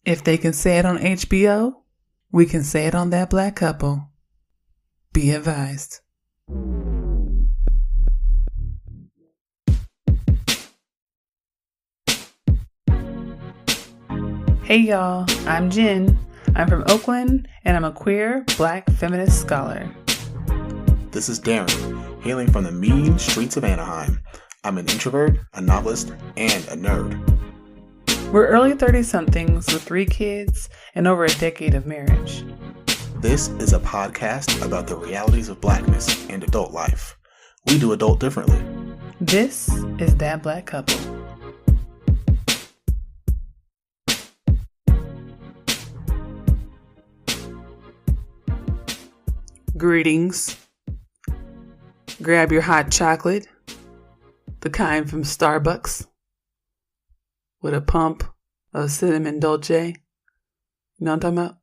If they can say it on HBO, we can say it on That Black Couple. Be advised. Hey y'all, I'm Jenn. I'm from Oakland, and I'm a queer, black feminist scholar. This is Daren, hailing from the mean streets of Anaheim. I'm an introvert, a novelist, and a nerd. We're early 30-somethings with 3 kids and over a decade of marriage. This is a podcast about the realities of blackness and adult life. We do adult differently. This is That Black Couple. Greetings. Grab your hot chocolate, the kind from Starbucks, with a pump of cinnamon dolce. You know what I'm talking about?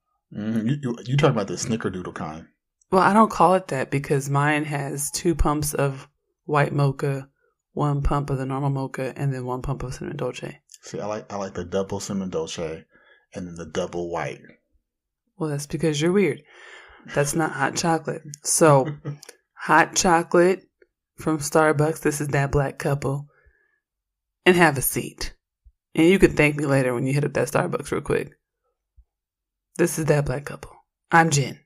You talking about the snickerdoodle kind. Well, I don't call it that because mine has 2 pumps of white mocha, 1 pump of the normal mocha, and then 1 pump of cinnamon dolce. See, I like the double cinnamon dolce and then the double white. Well, that's because you're weird. That's not hot chocolate. So, hot chocolate from Starbucks. This is That Black Couple. And have a seat. And you can thank me later when you hit up that Starbucks real quick. This is That Black Couple. I'm Jenn.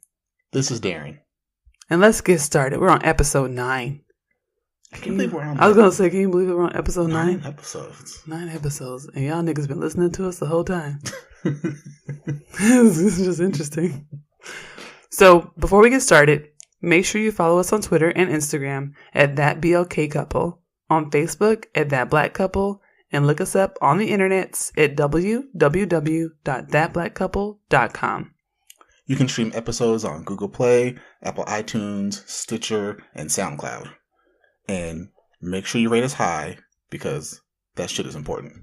This is Daren. And let's get started. We're on episode 9. I can't believe we're on I was going to say, can you believe we're on episode 9? 9 episodes. 9 episodes. And y'all niggas been listening to us the whole time. This is just interesting. So, before we get started, make sure you follow us on Twitter and Instagram at ThatBLKCouple, on Facebook at That Black Couple, and look us up on the internets at www.thatblackcouple.com. You can stream episodes on Google Play, Apple iTunes, Stitcher, and SoundCloud. And make sure you rate us high because that shit is important.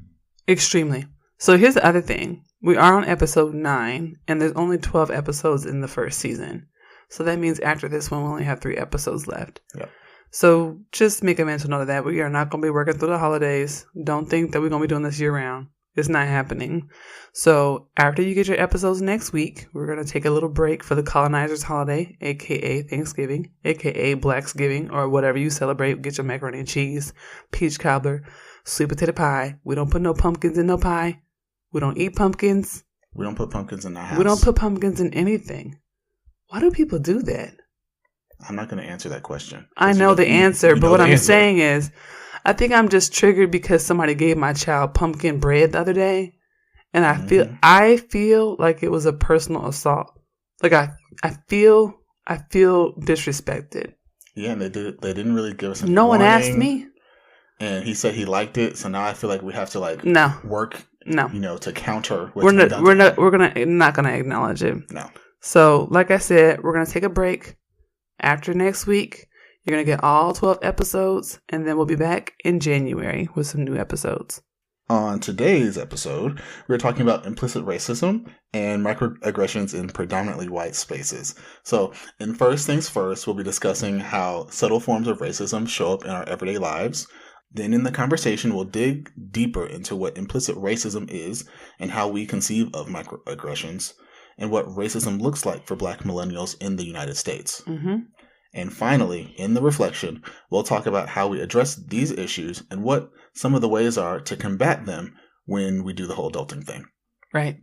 Extremely. So here's the other thing. We are on episode 9, and there's only 12 episodes in the first season. So that means after this one, we only have 3 episodes left. Yep. So just make a mental note of that. We are not going to be working through the holidays. Don't think that we're going to be doing this year round. It's not happening. So after you get your episodes next week, we're going to take a little break for the colonizers holiday, aka Thanksgiving, aka Blacksgiving, or whatever you celebrate. Get your macaroni and cheese, peach cobbler, sweet potato pie. We don't put no pumpkins in no pie. We don't eat pumpkins. We don't put pumpkins in our house. We don't put pumpkins in anything. Why do people do that? I'm not going to answer that question. I know the answer, but what I'm saying is, I think I'm just triggered because somebody gave my child pumpkin bread the other day, and I feel like it was a personal assault. Like I feel disrespected. Yeah, and they didn't really give us any No warning, one asked me. And he said he liked it, so now I feel like we have to work. No, to counter. We're not gonna acknowledge it. No. So, like I said, we're gonna take a break. After next week, you're going to get all 12 episodes, and then we'll be back in January with some new episodes. On today's episode, we're talking about implicit racism and microaggressions in predominantly white spaces. So, in First Things First, we'll be discussing how subtle forms of racism show up in our everyday lives. Then in the conversation, we'll dig deeper into what implicit racism is and how we conceive of microaggressions, and what racism looks like for Black millennials in the United States. Mm-hmm. And finally, in the reflection, we'll talk about how we address these issues and what some of the ways are to combat them when we do the whole adulting thing. Right.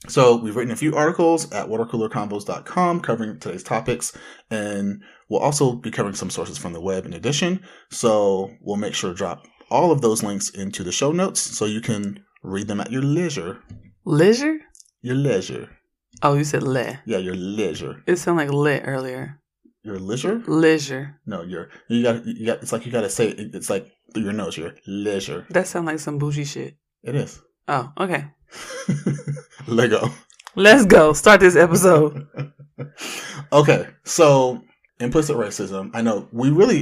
So we've written a few articles at watercoolercombos.com covering today's topics, and we'll also be covering some sources from the web in addition. So we'll make sure to drop all of those links into the show notes so you can read them at your leisure. Leisure? Your leisure. Oh, you said le. Yeah, your leisure. It sounded like lit earlier. Your leisure? Leisure. No, you got it's like you got to say it, it's like through your nose, your leisure. That sounds like some bougie shit. It is. Oh, okay. Lego. Let's go. Start this episode. Okay, so implicit racism. I know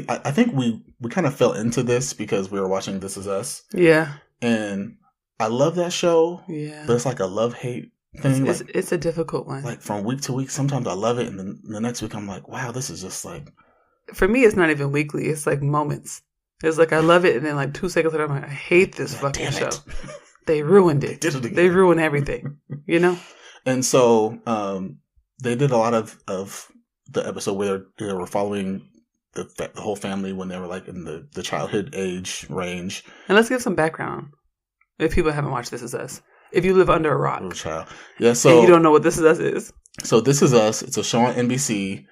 I think we kind of fell into this because we were watching This Is Us. Yeah. And I love that show. Yeah. But it's like a love-hate thing. It's a difficult one. Like from week to week, sometimes I love it, and then the next week I'm like, wow, this is just like. For me, it's not even weekly. It's like moments. It's like I love it, and then like 2 seconds later, I'm like, I hate this fucking show. They ruined it. They did it again. They ruined everything. you know? And so they did a lot of the episode where they were following the whole family when they were like in the childhood age range. And let's give some background if people haven't watched This Is Us. If you live under a rock. Little child. Yeah, so and you don't know what This Is Us is. So This Is Us. It's a show on NBC.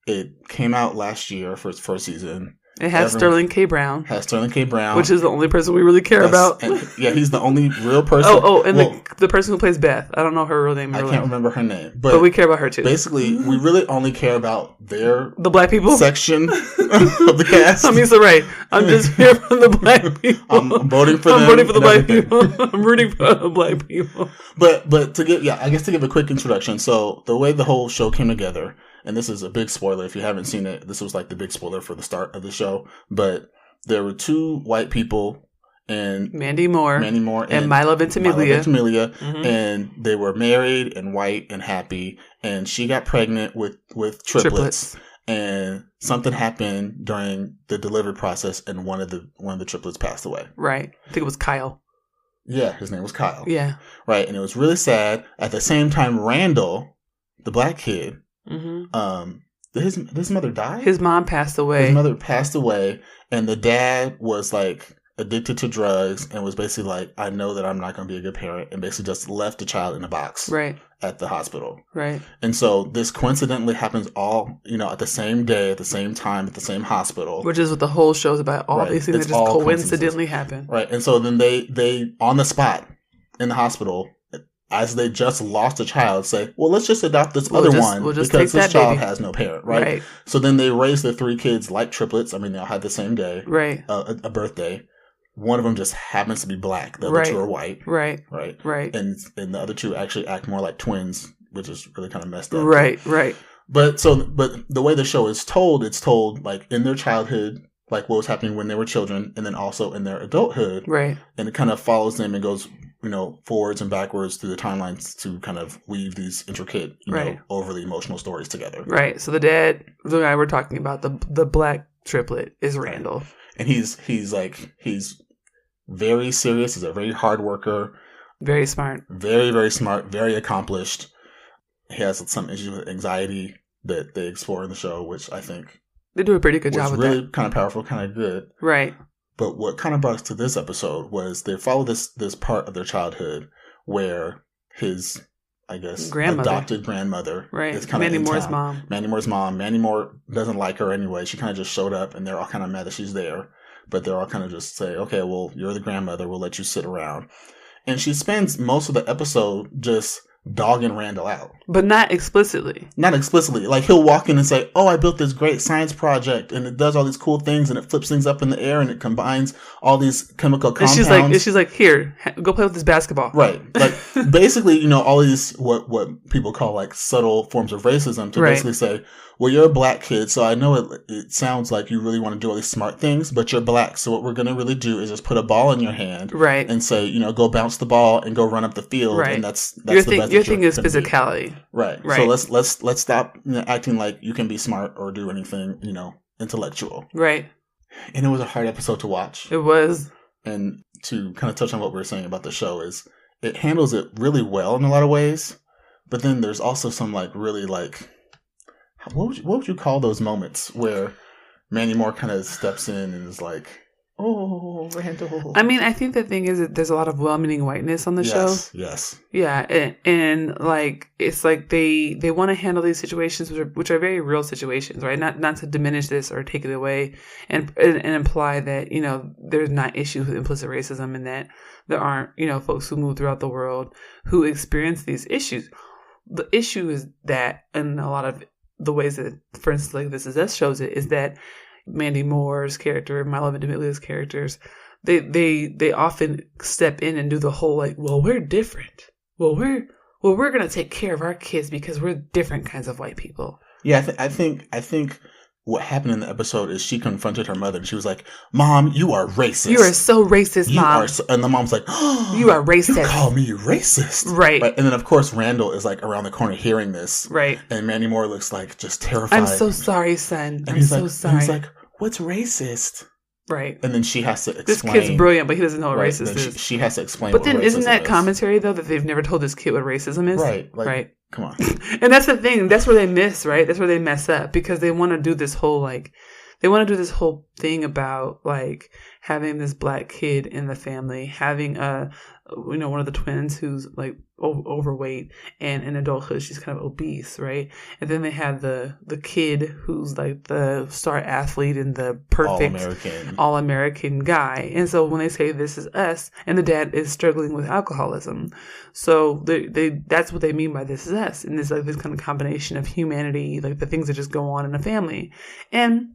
It came out last year for its first season. It has Sterling K. Brown. Which is the only person we really care about. And, yeah, he's the only real person. And the person who plays Beth. I don't know her real name. I can't remember her name. But we care about her too. Basically, we really only care about the black people section of the cast. I mean, so right. I'm just here for the black people. I'm voting for them. I'm voting for the black people. I'm rooting for the black people. But to give a quick introduction. So the way the whole show came together, and this is a big spoiler if you haven't seen it. This was like the big spoiler for the start of the show. But there were two white people, and Mandy Moore and Milo Ventimiglia. Mm-hmm. And they were married and white and happy. And she got pregnant with triplets. And something happened during the delivery process, and one of the triplets passed away. Right. I think it was Kyle. Yeah, his name was Kyle. Yeah. Right, and it was really sad. At the same time, Randall, the black kid, did his mother die? His mom passed away. His mother passed away, and the dad was like addicted to drugs and was basically like, I know that I'm not going to be a good parent, and basically just left the child in a box. Right. At the hospital. Right. And so this coincidentally happens all, at the same day, at the same time, at the same hospital. Which is what the whole show's about. All these things that just coincidentally happen. Right. And so then they on the spot in the hospital, as they just lost a child, say, well, let's just adopt this other one because this child has no parent. Right. So then they raise the three kids like triplets. I mean, they all had the same day. Right. A birthday. One of them just happens to be black. The other two are white. Right. And the other two actually act more like twins, which is really kind of messed up. Right. But the way the show is told, it's told like in their childhood, like what was happening when they were children, and then also in their adulthood. Right. And it kind of follows them and goes, forwards and backwards through the timelines to kind of weave these intricate, overly emotional stories together. Right. So the dad, the guy we're talking about, the black triplet is Randall. And he's very serious. He's a very hard worker. Very smart. Very, very smart. Very accomplished. He has some issues with anxiety that they explore in the show, which I think they do a pretty good job with really that. Kind of powerful, kind of good. Right. But what kind of brought us to this episode was they follow this part of their childhood where his, I guess, adopted grandmother is kind of Mandy Moore's mom. Mandy Moore doesn't like her anyway. She kind of just showed up, and they're all kind of mad that she's there. But they're all kind of just say, okay, well, you're the grandmother. We'll let you sit around. And she spends most of the episode just dogging Randall out. But not explicitly. Like, he'll walk in and say, oh, I built this great science project, and it does all these cool things, and it flips things up in the air, and it combines all these chemical compounds. And she's like, here, go play with this basketball. Right. Like, basically, all these, what people call, like, subtle forms of racism to basically say, well, you're a black kid, so I know it sounds like you really want to do all these smart things, but you're black. So what we're going to really do is just put a ball in your hand, and say, go bounce the ball and go run up the field, and that's your thing. Your thing is physicality, right? So let's stop acting like you can be smart or do anything, intellectual, right? And it was a hard episode to watch. It was, and to kind of touch on what we were saying about the show is it handles it really well in a lot of ways, but then there's also some like really like. What would you call those moments where Mandy Moore kind of steps in and is like, oh, Randall? I mean, I think the thing is that there's a lot of well-meaning whiteness on the show. Yes. Yeah, and like it's like they want to handle these situations which are very real situations, right? Not to diminish this or take it away and imply that there's not issues with implicit racism and that there aren't folks who move throughout the world who experience these issues. The issue is that in a lot of the ways that, for instance, like This Is Us shows it, is that Mandy Moore's character, Milo Ventimiglia's characters, they often step in and do the whole like, well, we're different. Well, we're gonna take care of our kids because we're different kinds of white people. Yeah, I think what happened in the episode is she confronted her mother and she was like, Mom, you are racist. You are so racist, Mom. And the mom's like, oh, you are racist. You call me racist. Right. And then, of course, Randall is like around the corner hearing this. Right. And Mandy Moore looks like just terrified. I'm so sorry, son. I'm so sorry. And he's like, what's racist? Right. And then she has to explain. This kid's brilliant, but he doesn't know what right, racist is. She has to explain. But what then racism isn't that is. commentary, though, that they've never told this kid what racism is? Right. Right. Come on. And that's the thing. That's where they miss, right? That's where they mess up because they want to do this whole thing about like having this black kid in the family, having one of the twins who's like overweight, and in adulthood she's kind of obese, right? And then they have the kid who's like the star athlete and the perfect all American guy. And so when they say this is us, and the dad is struggling with alcoholism, so they that's what they mean by this is us, and it's like this kind of combination of humanity, like the things that just go on in a family. And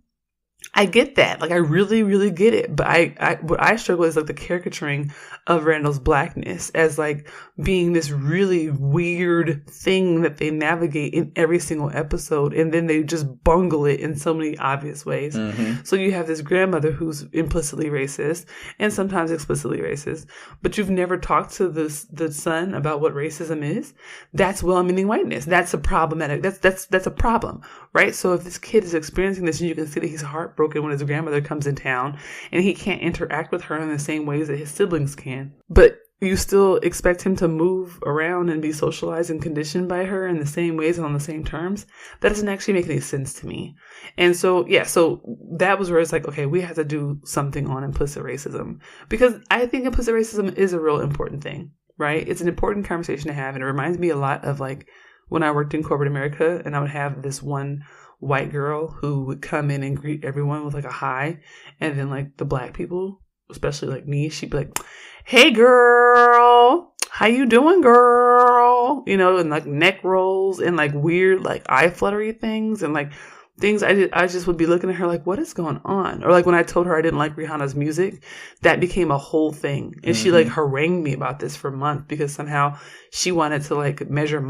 I get that. Like, I really, really get it. But what I struggle is like the caricaturing of Randall's blackness as like being this really weird thing that they navigate in every single episode. And then they just bungle it in so many obvious ways. Mm-hmm. So you have this grandmother who's implicitly racist and sometimes explicitly racist, but you've never talked to the son about what racism is. That's well-meaning whiteness. That's a problematic. That's a problem, right? So if this kid is experiencing this and you can see that he's heartbroken when his grandmother comes in town and he can't interact with her in the same ways that his siblings can, but you still expect him to move around and be socialized and conditioned by her in the same ways and on the same terms, that doesn't actually make any sense to me. And so, so that was where it's like, okay, we have to do something on implicit racism, because I think implicit racism is a real important thing, right? It's an important conversation to have. And it reminds me a lot of like when I worked in corporate America and I would have this one white girl who would come in and greet everyone with like a hi. And then like the black people, especially like me, she'd be like, hey girl, how you doing, girl? You know, and like neck rolls and like weird like eye fluttery things and like things I just would be looking at her like, what is going on? Or like when I told her I didn't like Rihanna's music, that became a whole thing. And she like harangued me about this for months because somehow she wanted to like measure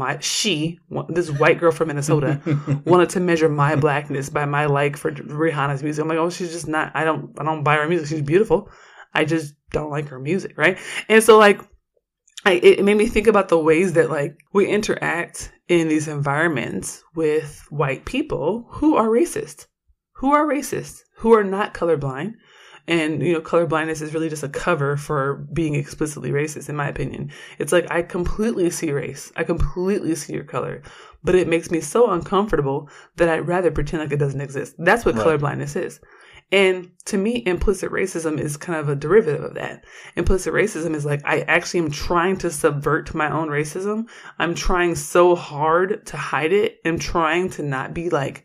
this white girl from Minnesota wanted to measure my blackness by my like for Rihanna's music. I'm like, oh, she's just not, I don't buy her music. She's beautiful. I just don't like her music. Right. And so like, it made me think about the ways that like we interact in these environments with white people who are racist, who are not colorblind. And, you know, colorblindness is really just a cover for being explicitly racist, in my opinion. It's like, I completely see race. I completely see your color, but it makes me so uncomfortable that I'd rather pretend like it doesn't exist. That's what colorblindness is. And to me, implicit racism is kind of a derivative of that. Implicit racism is like, I actually am trying to subvert my own racism. I'm trying so hard to hide it. I'm trying to not be like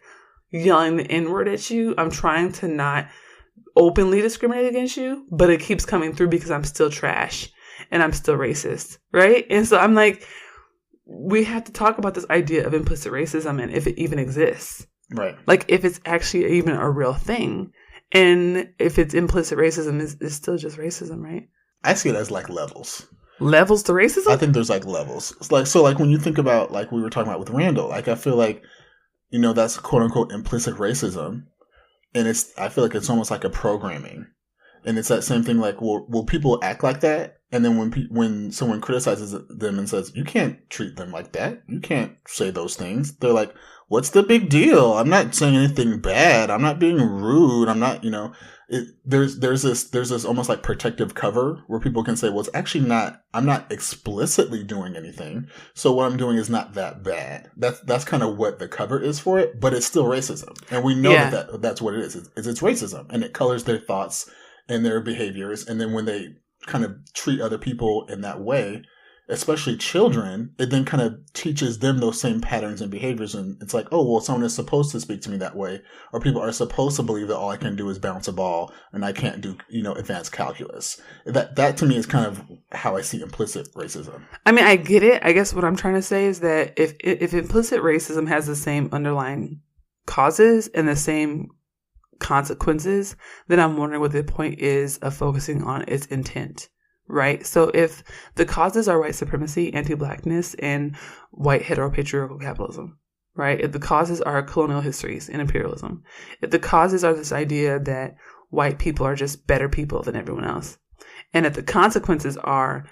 yelling the N-word at you. I'm trying to not openly discriminate against you, but it keeps coming through because I'm still trash and I'm still racist, right? And so I'm like, we have to talk about this idea of implicit racism and if it even exists. Right. Like if it's actually even a real thing. And if it's implicit racism, is still just racism, right? I see it as like levels. Levels to racism? I think there's like levels. It's like, so like when you think about like we were talking about with Randall, like I feel like, you know, that's quote unquote implicit racism. And I feel like it's almost like a programming. And it's that same thing like, will people act like that? And then when someone criticizes them and says, you can't treat them like that. You can't say those things. They're like, what's the big deal? I'm not saying anything bad. I'm not being rude. I'm not, you know, there's this almost like protective cover where people can say, well, it's actually not, I'm not explicitly doing anything. So what I'm doing is not that bad. That's kind of what the cover is for it, but it's still racism. And we know that's what it is. It's racism, and it colors their thoughts and their behaviors. And then when they kind of treat other people in that way, especially children, it then kind of teaches them those same patterns and behaviors. And it's like, oh, well, someone is supposed to speak to me that way, or people are supposed to believe that all I can do is bounce a ball and I can't do, you know, advanced calculus. That to me is kind of how I see implicit racism. I mean, I get it. I guess what I'm trying to say is that if implicit racism has the same underlying causes and the same consequences, then I'm wondering what the point is of focusing on its intent. Right? So if the causes are white supremacy, anti-blackness, and white heteropatriarchal capitalism, right? If the causes are colonial histories and imperialism, if the causes are this idea that white people are just better people than everyone else, and if the consequences are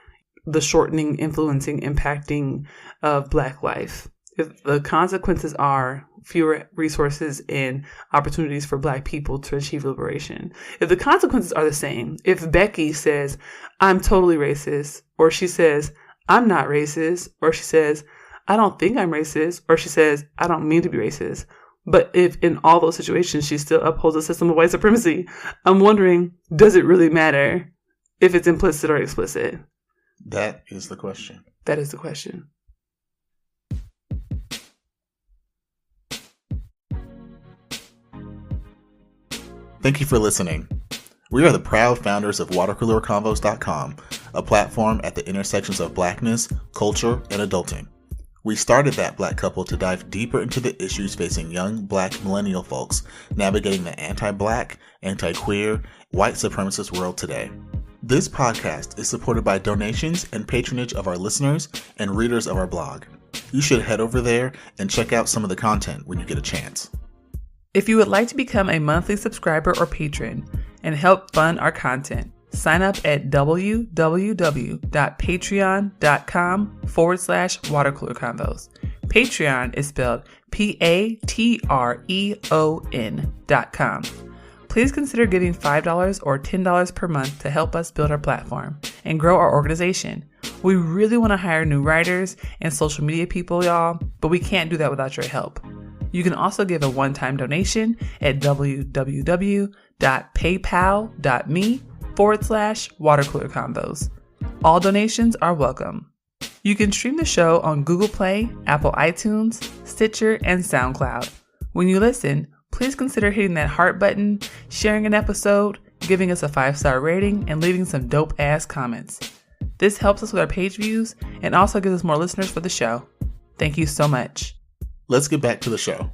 the shortening, influencing, impacting of Black life, if the consequences are fewer resources and opportunities for Black people to achieve liberation. If the consequences are the same, if Becky says, I'm totally racist, or she says, I'm not racist, or she says, I don't think I'm racist, or she says, I don't mean to be racist. But if in all those situations she still upholds a system of white supremacy, I'm wondering, does it really matter if it's implicit or explicit? That is the question. That is the question. Thank you for listening. We are the proud founders of watercoolerconvos.com, a platform at the intersections of Blackness, culture, and adulting. We started that Black couple to dive deeper into the issues facing young Black millennial folks navigating the anti-Black, anti-queer, white supremacist world today. This podcast is supported by donations and patronage of our listeners and readers of our blog. You should head over there and check out some of the content when you get a chance. If you would like to become a monthly subscriber or patron and help fund our content, sign up at www.patreon.com/watercoolerconvos. Patreon is spelled Patreon.com. Please consider giving $5 or $10 per month to help us build our platform and grow our organization. We really want to hire new writers and social media people, y'all, but we can't do that without your help. You can also give a one-time donation at www.paypal.me/watercoolerconvos. All donations are welcome. You can stream the show on Google Play, Apple iTunes, Stitcher, and SoundCloud. When you listen, please consider hitting that heart button, sharing an episode, giving us a 5-star rating, and leaving some dope-ass comments. This helps us with our page views and also gives us more listeners for the show. Thank you so much. Let's get back to the show.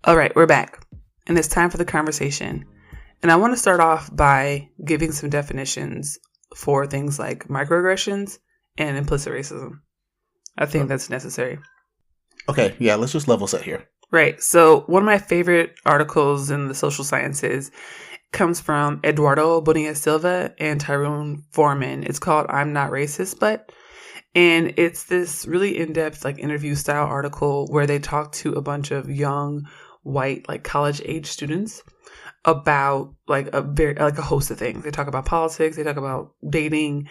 All right, we're back, and it's time for the conversation. And I want to start off by giving some definitions for things like microaggressions and implicit racism. I think that's necessary. Okay, yeah, let's just level set here. Right. So one of my favorite articles in the social sciences comes from Eduardo Bonilla Silva and Tyrone Foreman. It's called I'm Not Racist, But. And it's this really in-depth like interview style article where they talk to a bunch of young white like college age students about like a host of things. They talk about politics, they talk about dating,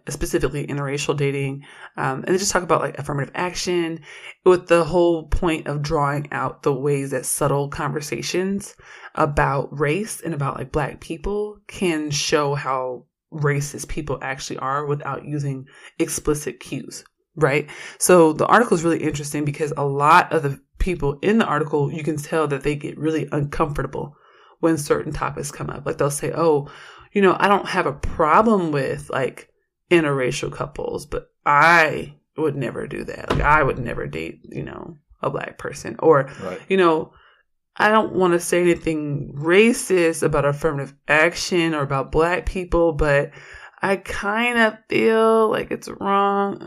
specifically interracial dating, and they just talk about like affirmative action with the whole point of drawing out the ways that subtle conversations about race and about like Black people can show how racist people actually are without using explicit cues, right? So the article is really interesting because a lot of the people in the article, you can tell that they get really uncomfortable when certain topics come up. Like they'll say, oh, I don't have a problem with like interracial couples, but I would never do that. Like I would never date, a Black person. Or, right. I don't want to say anything racist about affirmative action or about Black people, but I kind of feel like it's wrong.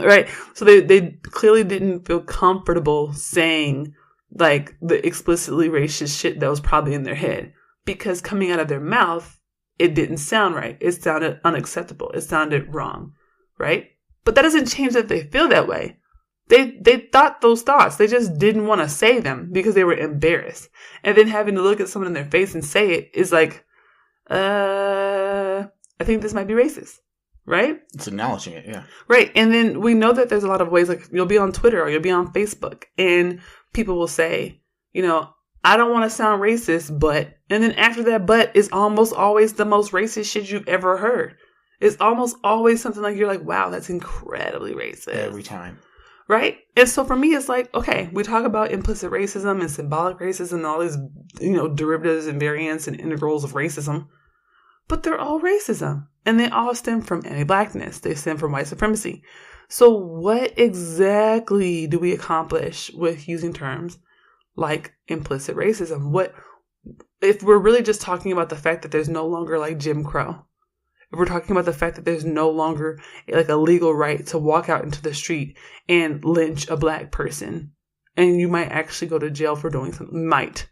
Right. So they clearly didn't feel comfortable saying like the explicitly racist shit that was probably in their head, because coming out of their mouth, it didn't sound right. It sounded unacceptable. It sounded wrong. Right. But that doesn't change that they feel that way. They thought those thoughts. They just didn't want to say them because they were embarrassed. And then having to look at someone in their face and say it is like, I think this might be racist. Right? It's acknowledging it, yeah. Right. And then we know that there's a lot of ways, like you'll be on Twitter or you'll be on Facebook and people will say, I don't want to sound racist, but, and then after that but is almost always the most racist shit you've ever heard. It's almost always something like you're like, wow, that's incredibly racist. Every time. Right? And so for me, it's like, okay, we talk about implicit racism and symbolic racism and all these, derivatives and variants and integrals of racism, but they're all racism and they all stem from anti-Blackness. They stem from white supremacy. So what exactly do we accomplish with using terms like implicit racism? What if we're really just talking about the fact that there's no longer like Jim Crow? If we're talking about the fact that there's no longer like a legal right to walk out into the street and lynch a Black person, and you might actually go to jail for doing something, like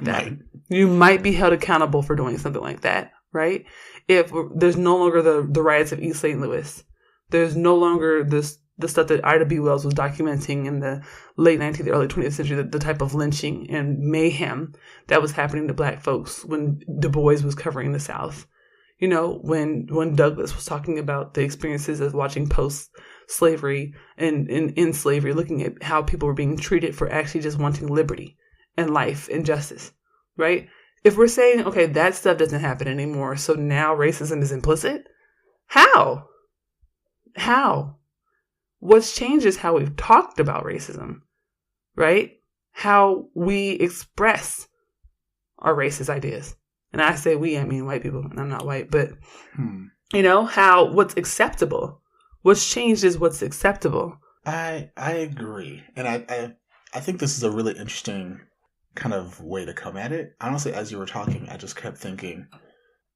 that. Might. You might be held accountable for doing something like that, right? If there's no longer the riots of East St. Louis, There's no longer the stuff that Ida B. Wells was documenting in the late 19th, early 20th century, the type of lynching and mayhem that was happening to Black folks when Du Bois was covering the South. You know, when Douglass was talking about the experiences of watching post-slavery and in slavery, looking at how people were being treated for actually just wanting liberty and life and justice, right? If we're saying, okay, that stuff doesn't happen anymore, so now racism is implicit, how? What's changed is how we've talked about racism, right? How we express our racist ideas. And I say we, I mean white people, and I'm not white, but, you know, what's acceptable. What's changed is what's acceptable. I agree. And I think this is a really interesting kind of way to come at it. Honestly, as you were talking, I just kept thinking,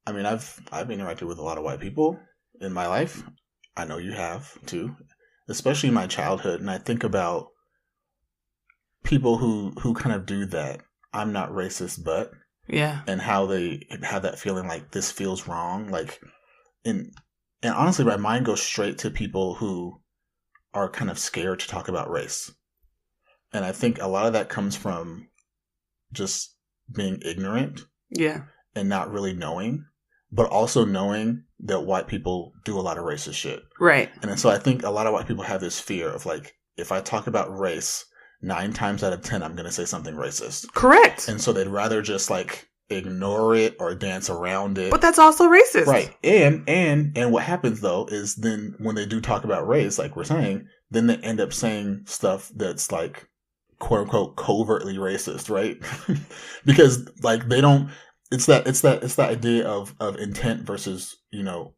I mean, I've interacted with a lot of white people in my life. I know you have too, especially in my childhood. And I think about people who kind of do that. I'm not racist, but yeah, and how they have that feeling like this feels wrong. Like, and honestly, my mind goes straight to people who are kind of scared to talk about race. And I think a lot of that comes from just being ignorant. Yeah. And not really knowing, but also knowing that white people do a lot of racist shit. Right. And so I think a lot of white people have this fear of like, if I talk about race, 9 times out of 10, I'm going to say something racist. Correct. And so they'd rather just like ignore it or dance around it. But that's also racist. Right. And what happens though is then when they do talk about race, like we're saying, then they end up saying stuff that's like quote unquote covertly racist, right? Because like they don't, it's that idea of intent versus, you know,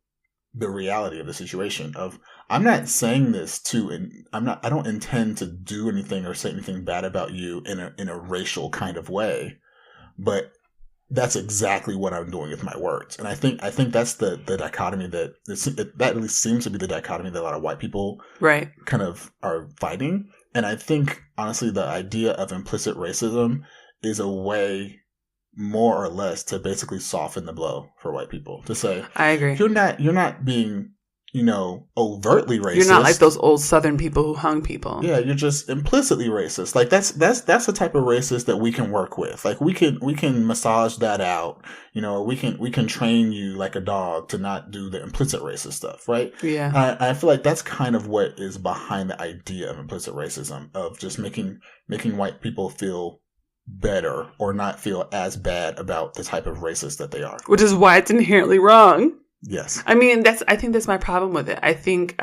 the reality of the situation of, I'm not saying this I don't intend to do anything or say anything bad about you in a racial kind of way, but that's exactly what I'm doing with my words. And I think that's the dichotomy that at least seems to be the dichotomy that a lot of white people right kind of are fighting. And I think honestly, the idea of implicit racism is a way more or less to basically soften the blow for white people to say, I agree. You're not being, you know, overtly racist. You're not like those old Southern people who hung people. Yeah, you're just implicitly racist. Like that's the type of racist that we can work with. Like we can massage that out. You know, we can train you like a dog to not do the implicit racist stuff, right? Yeah. I feel like that's kind of what is behind the idea of implicit racism, of just making white people feel better or not feel as bad about the type of racist that they are. Which is why it's inherently wrong. Yes. I mean, I think that's my problem with it. I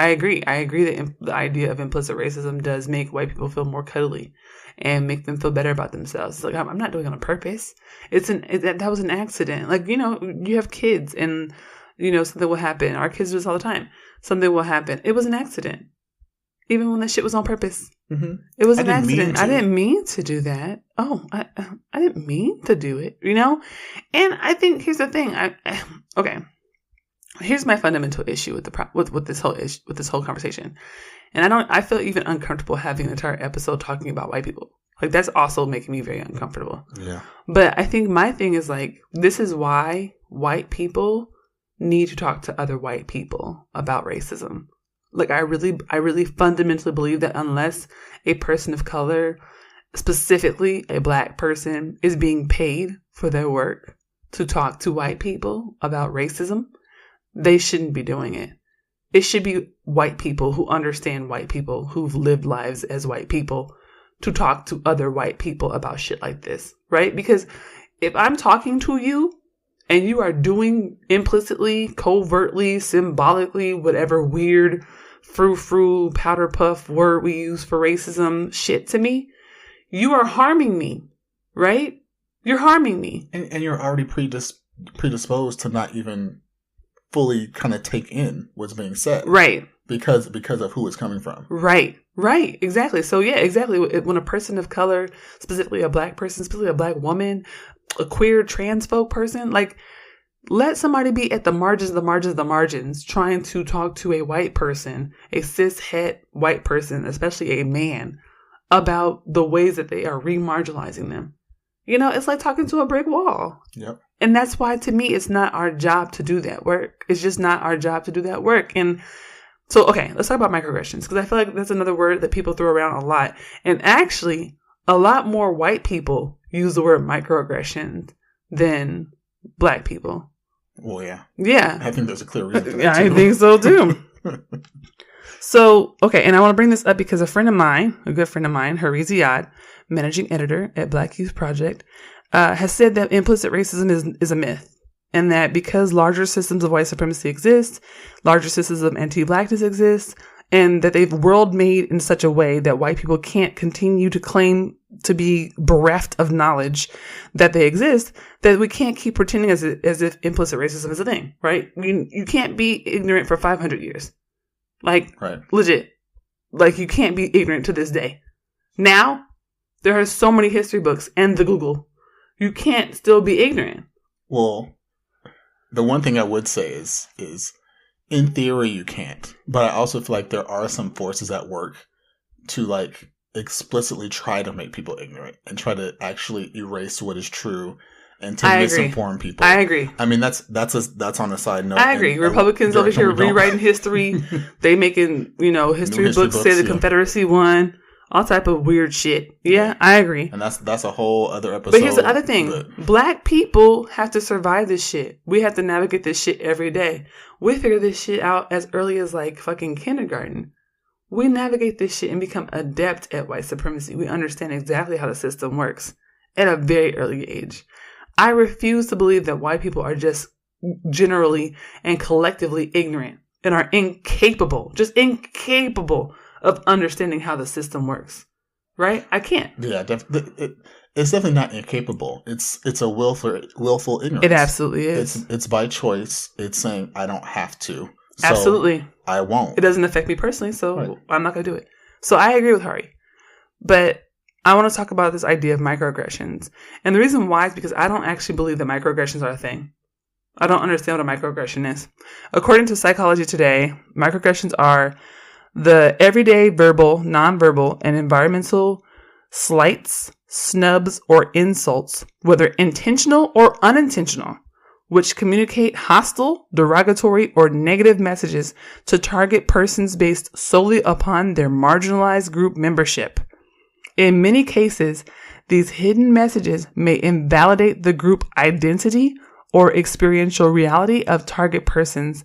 agree that the idea of implicit racism does make white people feel more cuddly and make them feel better about themselves. It's like, I'm not doing it on purpose. That was an accident. Like, you know, you have kids and, you know, something will happen. Our kids do this all the time. Something will happen. It was an accident. Even when that shit was on purpose. Mm-hmm. It was an accident. I didn't mean to do that. Oh, I didn't mean to do it, you know? And I think, here's the thing. Okay. Here's my fundamental issue with this whole conversation. And I feel even uncomfortable having an entire episode talking about white people. Like, that's also making me very uncomfortable. Yeah. But I think my thing is like, this is why white people need to talk to other white people about racism. Like, I really fundamentally believe that unless a person of color, specifically a Black person, is being paid for their work to talk to white people about racism, they shouldn't be doing it. It should be white people who understand white people, who've lived lives as white people, to talk to other white people about shit like this, right? Because if I'm talking to you and you are doing implicitly, covertly, symbolically, whatever weird frou-frou, powder puff word we use for racism shit to me, you are harming me, right? You're harming me. And you're already predisposed to not even fully kind of take in what's being said. Right. Because of who it's coming from. Right. Exactly. So yeah, exactly. When a person of color, specifically a Black person, specifically a Black woman, a queer trans folk person, like, let somebody be at the margins, trying to talk to a white person, a cis het white person, especially a man, about the ways that they are remarginalizing them. You know, it's like talking to a brick wall. Yep. And that's why, to me, it's not our job to do that work. It's just not our job to do that work. And So, okay, let's talk about microaggressions, because I feel like that's another word that people throw around a lot. And actually, a lot more white people use the word microaggressions than black people. Well, yeah. Yeah. I think there's a clear reason for that, Yeah, too. I think so, too. So, okay, and I want to bring this up because a friend of mine, a good friend of mine, Hariz Ziad, managing editor at Black Youth Project, has said that implicit racism is a myth. And that because larger systems of white supremacy exist, larger systems of anti-blackness exist, and that they've world made in such a way that white people can't continue to claim to be bereft of knowledge that they exist, that we can't keep pretending as if implicit racism is a thing, right? You can't be ignorant for 500 years. Like, right. Legit. Like, you can't be ignorant to this day. Now, there are so many history books and the Google. You can't still be ignorant. Well, the one thing I would say is in theory you can't, but I also feel like there are some forces at work to like explicitly try to make people ignorant and try to actually erase what is true and to misinform people. I agree. I mean that's on a side note. I agree. Republicans over here rewriting history. They making history books say the Confederacy won. All type of weird shit. Yeah, I agree. And that's a whole other episode. But here's the other thing. Black people have to survive this shit. We have to navigate this shit every day. We figure this shit out as early as like fucking kindergarten. We navigate this shit and become adept at white supremacy. We understand exactly how the system works at a very early age. I refuse to believe that white people are just generally and collectively ignorant and are incapable of understanding how the system works, right? I can't. Yeah, it's definitely not incapable. It's a willful ignorance. It absolutely is. It's by choice. It's saying I don't have to. So Absolutely. I won't. It doesn't affect me personally, so right. I'm not going to do it. So I agree with Hari. But I want to talk about this idea of microaggressions. And the reason why is because I don't actually believe that microaggressions are a thing. I don't understand what a microaggression is. According to Psychology Today, microaggressions are the everyday verbal, nonverbal, and environmental slights, snubs, or insults, whether intentional or unintentional, which communicate hostile, derogatory, or negative messages to target persons based solely upon their marginalized group membership. In many cases, these hidden messages may invalidate the group identity or experiential reality of target persons,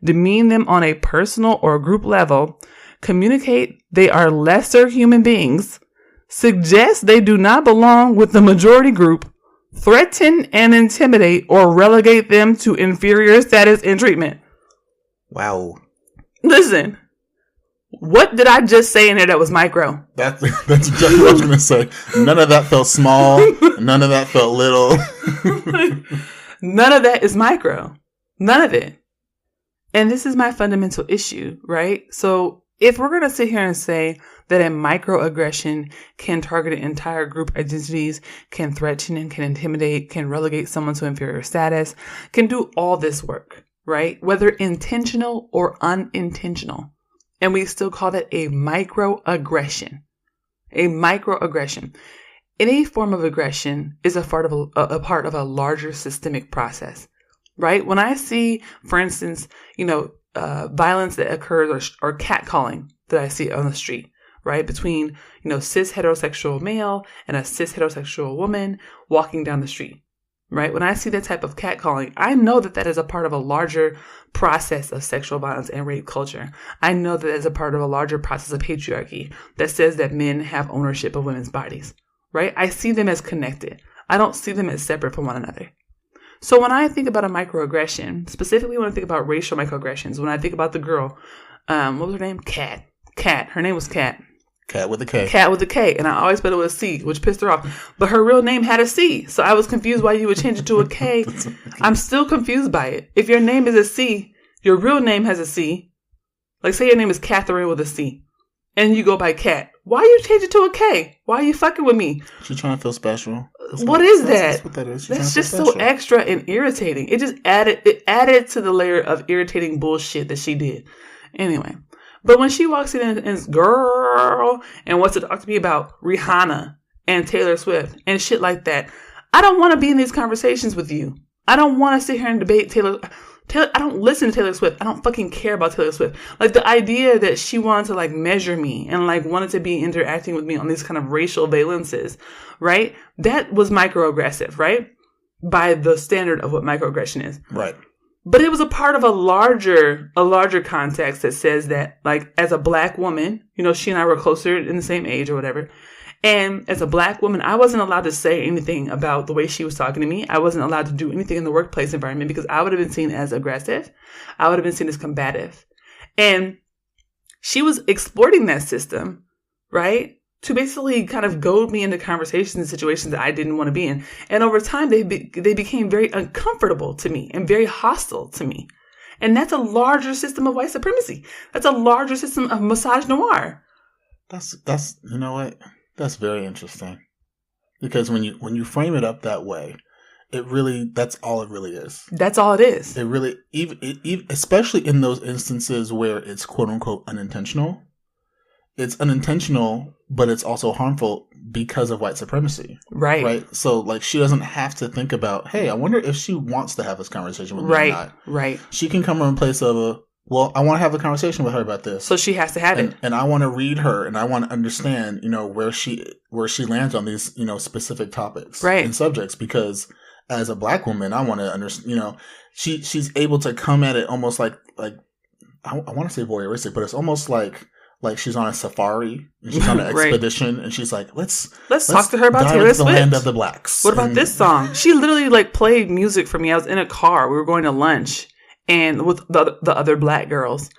demean them on a personal or group level, communicate they are lesser human beings, suggest they do not belong with the majority group, threaten and intimidate or relegate them to inferior status and treatment. Wow. Listen, what did I just say in there that was micro? That's exactly what I was going to say. None of that felt small. None of that felt little. None of that is micro. None of it. And this is my fundamental issue, right? So if we're going to sit here and say that a microaggression can target entire group identities, can threaten and can intimidate, can relegate someone to inferior status, can do all this work, right? Whether intentional or unintentional. And we still call that a microaggression. A microaggression. Any form of aggression is a part of a larger systemic process, right? When I see, for instance, violence that occurs or catcalling that I see on the street, right? Between, cis heterosexual male and a cis heterosexual woman walking down the street, right? When I see that type of catcalling, I know that that is a part of a larger process of sexual violence and rape culture. I know that is a part of a larger process of patriarchy that says that men have ownership of women's bodies, right? I see them as connected. I don't see them as separate from one another. So when I think about a microaggression, specifically when I think about racial microaggressions, when I think about the girl, what was her name? Kat. Her name was Kat. Cat with a K. Cat with a K. And I always thought it was a C, which pissed her off. But her real name had a C. So I was confused why you would change it to a K. I'm still confused by it. If your name is a C, your real name has a C. Like say your name is Catherine with a C. And you go by Cat. Why you change it to a K? Why are you fucking with me? She's trying to feel special. What is that? That's what that is. That's just so extra and irritating. It just added to the layer of irritating bullshit that she did. Anyway. But when she walks in and is girl and wants to talk to me about Rihanna and Taylor Swift and shit like that, I don't want to be in these conversations with you. I don't want to sit here and debate Taylor. I don't listen to Taylor Swift. I don't fucking care about Taylor Swift. Like, the idea that she wanted to, like, measure me and, like, wanted to be interacting with me on these kind of racial valences, right? That was microaggressive, right? By the standard of what microaggression is. Right. But it was a part of a larger context that says that, like, as a black woman, you know, she and I were closer in the same age or whatever. And as a black woman, I wasn't allowed to say anything about the way she was talking to me. I wasn't allowed to do anything in the workplace environment because I would have been seen as aggressive. I would have been seen as combative. And she was exploiting that system, right? To basically kind of goad me into conversations and situations that I didn't want to be in. And over time, they became very uncomfortable to me and very hostile to me. And that's a larger system of white supremacy. That's a larger system of misogynoir. That's you know what? That's very interesting. Because when you frame it up that way, that's all it really is. That's all it is. It really, even especially in those instances where it's quote unquote unintentional. It's unintentional, but it's also harmful because of white supremacy. Right. Right. So, like, she doesn't have to think about, hey, I wonder if she wants to have this conversation with me or not. Right. She can come from a place of well, I want to have a conversation with her about this. So she has to have it. And I want to read her and I want to understand, you know, where she lands on these, you know, specific topics and subjects, because as a black woman, I want to understand, you know, she's able to come at it almost like I want to say voyeuristic, but it's almost like she's on a safari and she's on an expedition and she's like, let's talk to her about Taylor Swift, the land of the blacks. What about this song? She literally, like, played music for me. I was in a car. We were going to lunch and with the other black girls,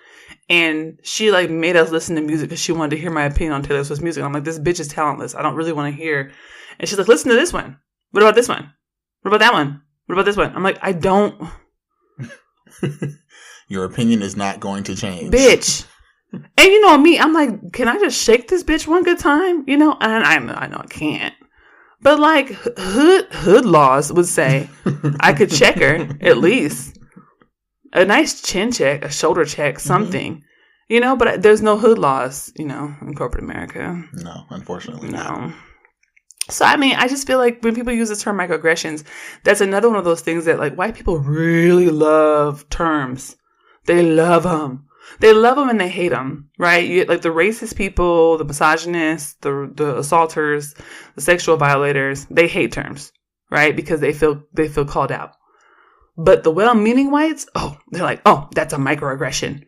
and she, like, made us listen to music because she wanted to hear my opinion on Taylor Swift's music. I'm like, this bitch is talentless. I don't really want to hear. And she's like, listen to this one. What about this one? What about that one? What about this one? I'm like, I don't. Your opinion is not going to change, bitch. And you know me, I'm like, can I just shake this bitch one good time? You know, and I know I can't. But, like, hood laws would say I could check her at least. A nice chin check, a shoulder check, something. You know, but there's no hood laws, you know, in corporate America. No, unfortunately no. Not. So, I mean, I just feel like when people use the term microaggressions, that's another one of those things that, like, white people really love terms. They love them. They love them and they hate them, right? You get, like, the racist people, the misogynists, the assaulters, the sexual violators. They hate terms, right? Because they feel called out. But the well-meaning whites, they're like, that's a microaggression.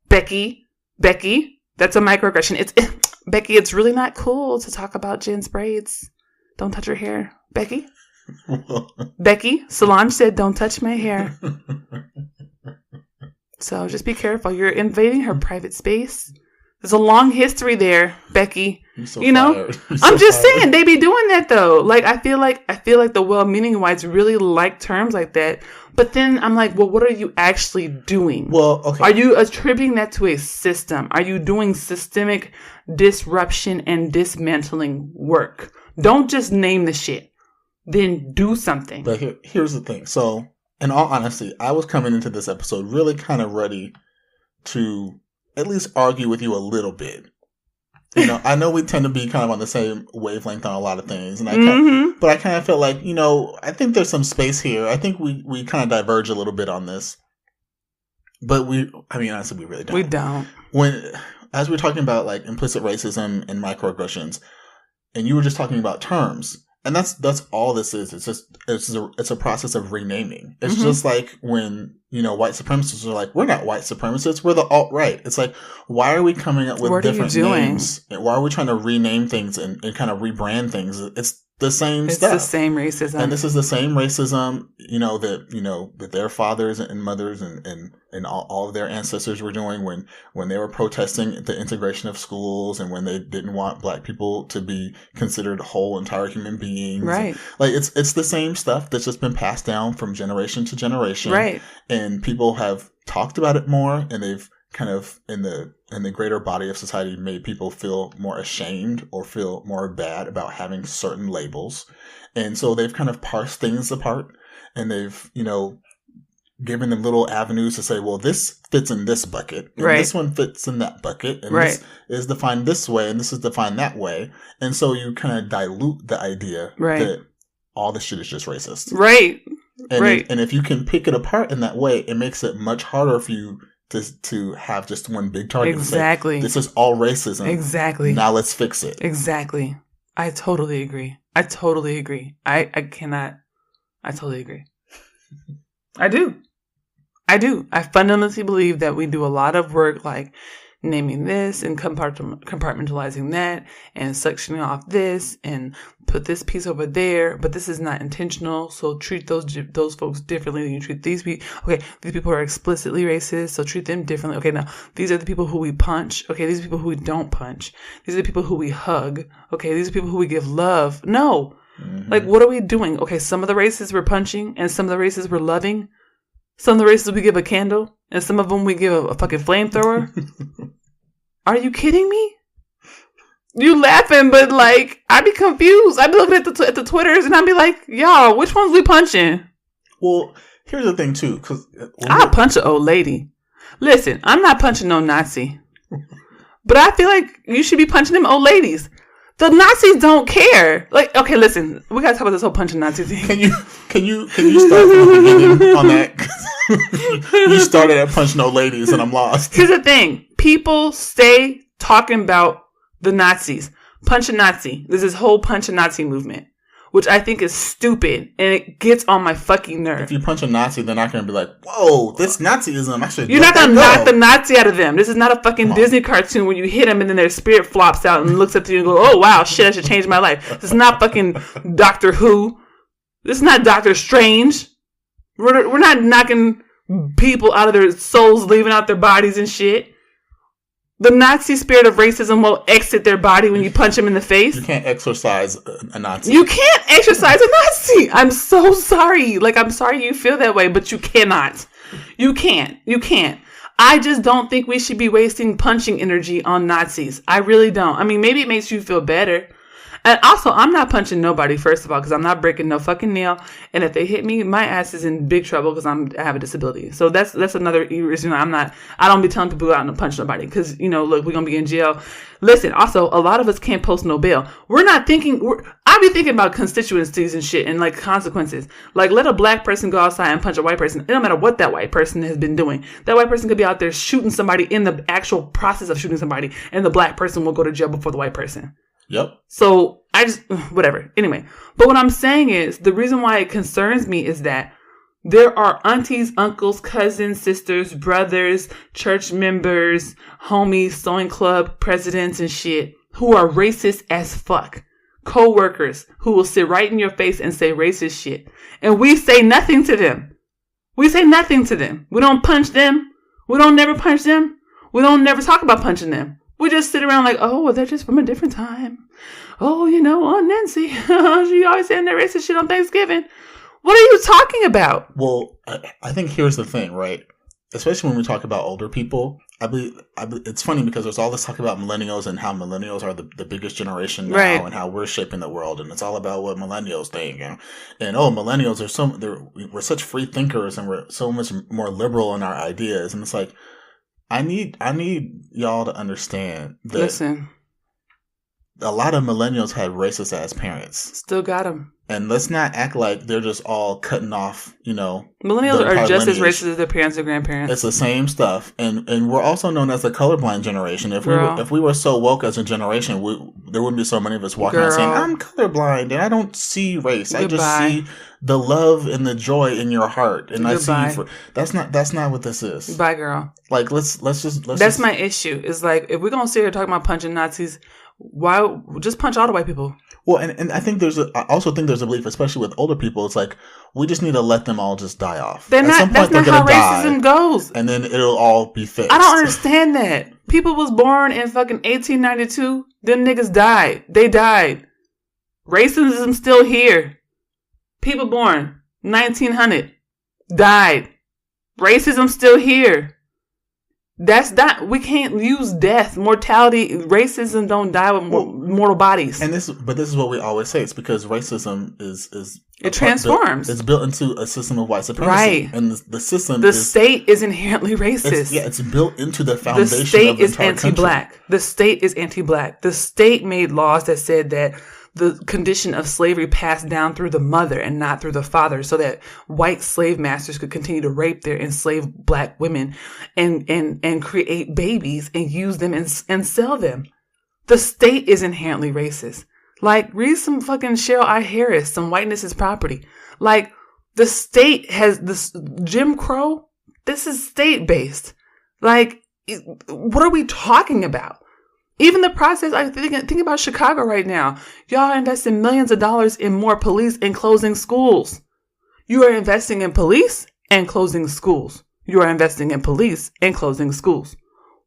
Becky, that's a microaggression. Becky, it's really not cool to talk about Jen's braids. Don't touch her hair, Becky. Becky, Solange said, don't touch my hair. So just be careful. You're invading her private space. There's a long history there, Becky. You know, I'm just saying they be doing that though. Like, I feel like the well-meaning whites really like terms like that. But then I'm like, well, what are you actually doing? Well, okay. Are you attributing that to a system? Are you doing systemic disruption and dismantling work? Don't just name the shit. Then do something. But here's the thing. So, in all honesty, I was coming into this episode really kind of ready to at least argue with you a little bit. You know, I know we tend to be kind of on the same wavelength on a lot of things, and but I kind of felt like, you know, I think there's some space here. I think we kind of diverge a little bit on this, but honestly, we really don't. We don't. As we're talking about, like, implicit racism and microaggressions, and you were just talking about terms. And that's all this is. It's a process of renaming. It's just like when, you know, white supremacists are like, we're not white supremacists, we're the alt-right. It's like, why are we coming up with different names? Why are we trying to rename things and kind of rebrand things? It's the same stuff. It's the same racism. And this is the same racism, that their fathers and mothers and all of their ancestors were doing when they were protesting the integration of schools and when they didn't want black people to be considered whole, entire human beings. Right. Like, it's the same stuff that's just been passed down from generation to generation. Right. And people have talked about it more, and they've kind of in the greater body of society made people feel more ashamed or feel more bad about having certain labels. And so they've kind of parsed things apart, and they've, you know, given them little avenues to say, well, this fits in this bucket, and this one fits in that bucket, and this is defined this way, and this is defined that way. And so you kind of dilute the idea that all this shit is just racist. Right. And Right. and if you can pick it apart in that way, it makes it much harder for you to have just one big target. Exactly. And say, this is all racism. Exactly. Now let's fix it. Exactly. I totally agree. I totally agree. I totally agree. I do. I fundamentally believe that we do a lot of work like naming this and compartmentalizing that and sectioning off this and put this piece over there, but this is not intentional, so treat those folks differently than you treat these people. Okay, these people are explicitly racist, so treat them differently. Okay, now these are the people who we punch. Okay, these are people who we don't punch. These are the people who we hug. Okay, these are people who we give love. No. Mm-hmm. Like, what are we doing? Okay, some of the racists we're punching and some of the racists we're loving. Some of the racists we give a candle and some of them we give a fucking flamethrower. Are you kidding me? You laughing, but like, I'd be confused. I'd be looking at the Twitters and I'd be like, y'all, which ones we punching? Well, here's the thing too, because I'll punch an old lady. Listen, I'm not punching no Nazi, but I feel like you should be punching them old ladies. The Nazis don't care. Like, okay, listen, we gotta talk about this whole punching Nazi thing. Can you start from the beginning on that? You started at punching old ladies, and I'm lost. Here's the thing: people stay talking about the Nazis, punch a Nazi. There's this whole punch a Nazi movement, which I think is stupid, and it gets on my fucking nerve. If you punch a Nazi, they're not going to be like, "Whoa, this Nazism!" You're not going to knock the Nazi out of them. This is not a fucking Disney cartoon where you hit them and then their spirit flops out and looks up to you and goes, "Oh wow, shit, I should change my life." This is not fucking Doctor Who. This is not Doctor Strange. We're not knocking people out of their souls, leaving out their bodies and shit. The Nazi spirit of racism will exit their body when you punch them in the face. You can't exorcise a Nazi. You can't exorcise a Nazi. I'm so sorry. Like, I'm sorry you feel that way, but you cannot. You can't. I just don't think we should be wasting punching energy on Nazis. I really don't. I mean, maybe it makes you feel better. And also, I'm not punching nobody, first of all, because I'm not breaking no fucking nail. And if they hit me, my ass is in big trouble because I have a disability. So that's another reason I don't be telling people to go out and punch nobody because, look, we're going to be in jail. Listen, also, a lot of us can't post no bail. I be thinking about constituencies and shit and like consequences. Like, let a black person go outside and punch a white person. It don't matter what that white person has been doing. That white person could be out there shooting somebody in the actual process of shooting somebody, and the black person will go to jail before the white person. Yep. So I just, whatever. Anyway, but what I'm saying is the reason why it concerns me is that there are aunties, uncles, cousins, sisters, brothers, church members, homies, sewing club presidents and shit who are racist as fuck. Co-workers who will sit right in your face and say racist shit. And we say nothing to them. We don't punch them. We don't never punch them. We don't never talk about punching them. We just sit around like, oh, well, they're just from a different time. Oh, Aunt Nancy. She always saying that racist shit on Thanksgiving. What are you talking about? Well, I think here's the thing, right? Especially when we talk about older people. I believe it's funny because there's all this talk about millennials and how millennials are the biggest generation now, right, and how we're shaping the world, and it's all about what millennials think. And millennials we're such free thinkers and we're so much more liberal in our ideas, and it's like, I need y'all to understand that. Listen, a lot of millennials had racist ass parents. Still got them. And let's not act like they're just all cutting off, Millennials are just as racist as their parents or grandparents. It's the same stuff. And we're also known as the colorblind generation. If we were so woke as a generation, there wouldn't be so many of us walking around saying, I'm colorblind and I don't see race. I just see the love and the joy in your heart. And I see that's not what this is. Bye, girl. Like, let's That's my issue. It's like, if we're going to sit here talking about punching Nazis, why just punch all the white people? Well, and I think I also think there's a belief, especially with older people, it's like, we just need to let them all just die off. That's not how racism goes. And then it'll all be fixed. I don't understand that. People was born in fucking 1892. Them niggas died. They died. Racism still here. People born 1900 died. Racism still here. That's not, we can't use death, mortality, racism don't die with mortal bodies. And this is what we always say. It's because racism is it transforms. It's built into a system of white supremacy. Right. And the system the state is inherently racist. It's built into the foundation of the entire anti-black. country. The state is anti-black. The state made laws that said that the condition of slavery passed down through the mother and not through the father, so that white slave masters could continue to rape their enslaved black women and create babies and use them and sell them. The state is inherently racist. Like, read some fucking Cheryl I. Harris, Some Whiteness is Property. Like, the state has this Jim Crow. This is state-based. Like, what are we talking about? Even the process, I think about Chicago right now. Y'all are investing millions of dollars in more police and closing schools. You are investing in police and closing schools. You are investing in police and closing schools.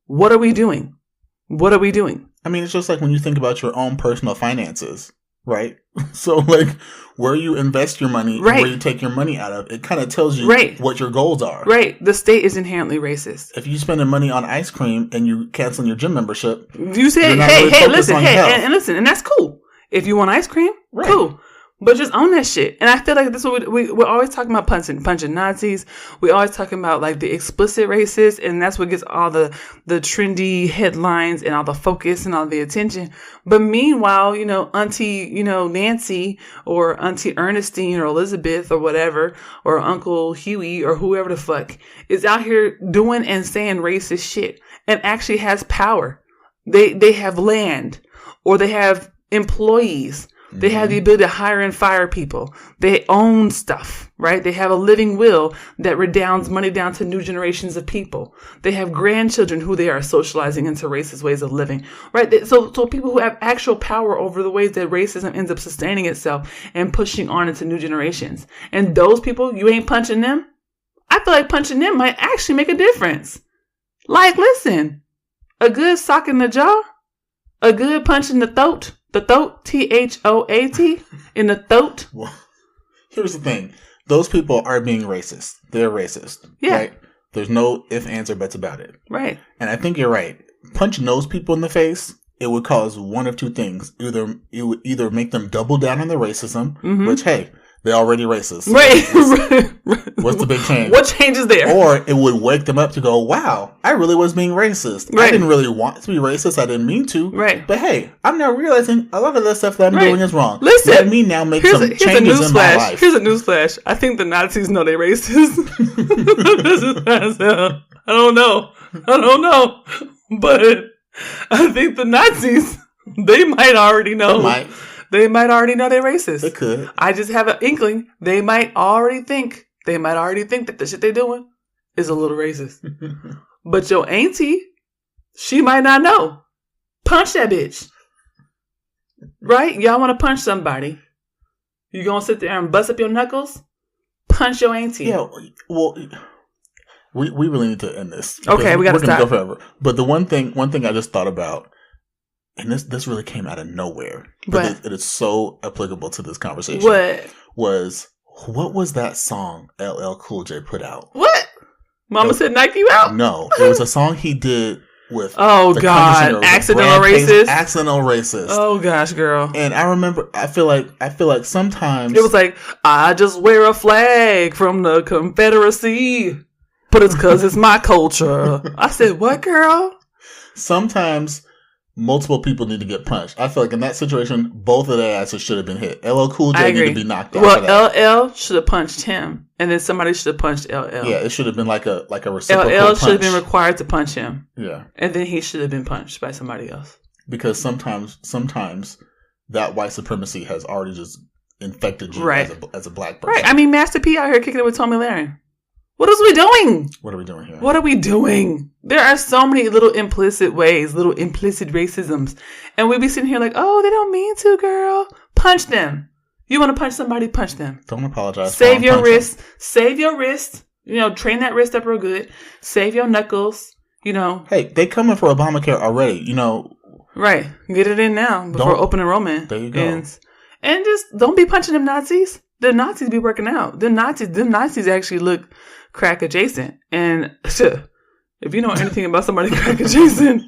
What are we doing? What are we doing? I mean, it's just like when you think about your own personal finances, right? So, like, where you invest your money, right, and where you take your money out of, it kind of tells you right, what your goals are. Right. The state is inherently racist. If you spending money on ice cream and you canceling your gym membership, you say, hey, listen, and that's cool. If you want ice cream, right, cool. But just own that shit. And I feel like this is what we're always talking about, punching Nazis. We're always talking about like the explicit racist, and that's what gets all the trendy headlines and all the focus and all the attention. But meanwhile, Auntie, Nancy or Auntie Ernestine or Elizabeth or whatever, or Uncle Huey or whoever the fuck is out here doing and saying racist shit and actually has power. They have land, or they have employees. They have the ability to hire and fire people. They own stuff, right? They have a living will that redounds money down to new generations of people. They have grandchildren who they are socializing into racist ways of living, right? So people who have actual power over the ways that racism ends up sustaining itself and pushing on into new generations. And those people, you ain't punching them? I feel like punching them might actually make a difference. Like, listen, a good sock in the jaw, a good punch in the throat, THOAT, in the throat. Well, here's the thing. Those people are being racist. They're racist. Yeah. Right? There's no ifs, ands, or buts about it. Right. And I think you're right. Punching those people in the face, it would cause one of two things. It would either make them double down on their racism, which, hey, they're already racist. So right. What's the big change? What changes there? Or it would wake them up to go, wow, I really was being racist. Right. I didn't really want to be racist. I didn't mean to. Right. But hey, I'm now realizing a lot of the stuff that I'm doing is wrong. Listen. Let me now make some changes in my life. Here's a newsflash. I think the Nazis know they're racist. I don't know. But I think the Nazis, they might already know. They might already know they're racist. They could. I just have an inkling. They might already think that the shit they're doing is a little racist. But your auntie, she might not know. Punch that bitch. Right? Y'all want to punch somebody. You gonna sit there and bust up your knuckles? Punch your auntie. Yeah, well, we really need to end this. Okay, we gotta stop. We're gonna go forever. But the one thing I just thought about, and this really came out of nowhere, but it is so applicable to this conversation. What was that song LL Cool J put out? What? Mama said knock you out? No, it was a song he did with God, Accidental Racist. Accidental Racist. Oh gosh, girl. And I remember, I feel like sometimes it was like, I just wear a flag from the Confederacy, but it's because it's my culture. I said, what, girl? Sometimes multiple people need to get punched. I feel like in that situation, both of their asses should have been hit. LL Cool J needed to be knocked out. Well, LL should have punched him, and then somebody should have punched LL. Yeah, it should have been like a reciprocal LL punch. should have been required to punch him. Yeah, and then he should have been punched by somebody else. Because sometimes that white supremacy has already just infected you as a black person. Right. I mean, Master P out here kicking it with Tommy Lahren. What else are we doing? What are we doing here? What are we doing? There are so many little implicit ways, little implicit racisms. And we be sitting here like, oh, they don't mean to, girl. Punch them. You want to punch somebody, punch them. Don't apologize. Save your wrist. Save your wrist. Train that wrist up real good. Save your knuckles. Hey, they coming for Obamacare already, Right. Get it in now before open enrollment. There you go. And just don't be punching them Nazis. The Nazis be working out. The Nazis actually look crack adjacent. And if you know anything about somebody crack adjacent,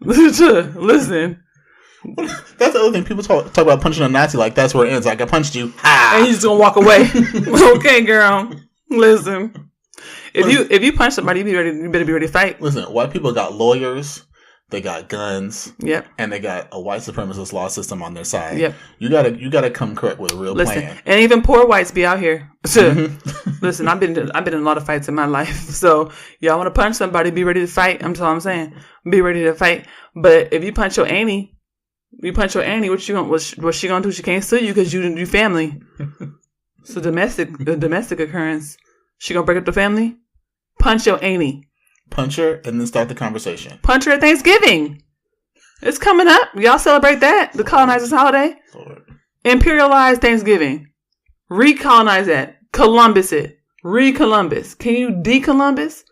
listen. That's the other thing. People talk about punching a Nazi like that's where it ends. Like, I punched you. And he's just gonna walk away. Okay, girl. Listen. If you punch somebody, you better be ready to fight. Listen, white people got lawyers. they got guns, yep, and they got a white supremacist law system on their side. Yep. You gotta come correct with a real plan. And even poor whites be out here. Mm-hmm. Listen, I've been in a lot of fights in my life. So y'all want to punch somebody, be ready to fight. That's all I'm saying. Be ready to fight. But if you punch your auntie, what she gonna do? She can't sue you because you family. It's a domestic occurrence. She gonna break up the family? Punch your auntie. Punch her and then start the conversation. Punch her at Thanksgiving. It's coming up. Y'all celebrate that? The colonizers' holiday? Lord. Imperialize Thanksgiving. Recolonize that. Columbus it. Re-Columbus. Can you de-Columbus?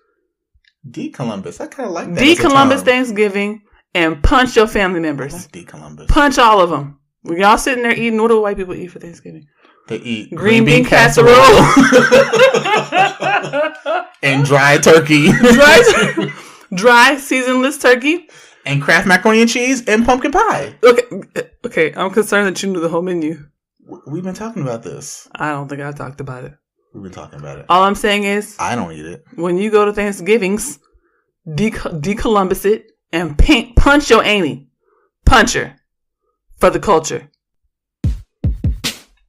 De-Columbus. I kind of like that. De-Columbus Thanksgiving and punch your family members. I like de-Columbus. Punch all of them. When y'all sitting there eating, what do white people eat for Thanksgiving? They eat green bean casserole. And dry turkey. Dry seasonless turkey. And Kraft macaroni and cheese and pumpkin pie. Okay. I'm concerned that you knew the whole menu. We've been talking about this. I don't think I talked about it. We've been talking about it. All I'm saying is, I don't eat it. When you go to Thanksgivings, de-Columbus it and punch your auntie. Punch her. For the culture.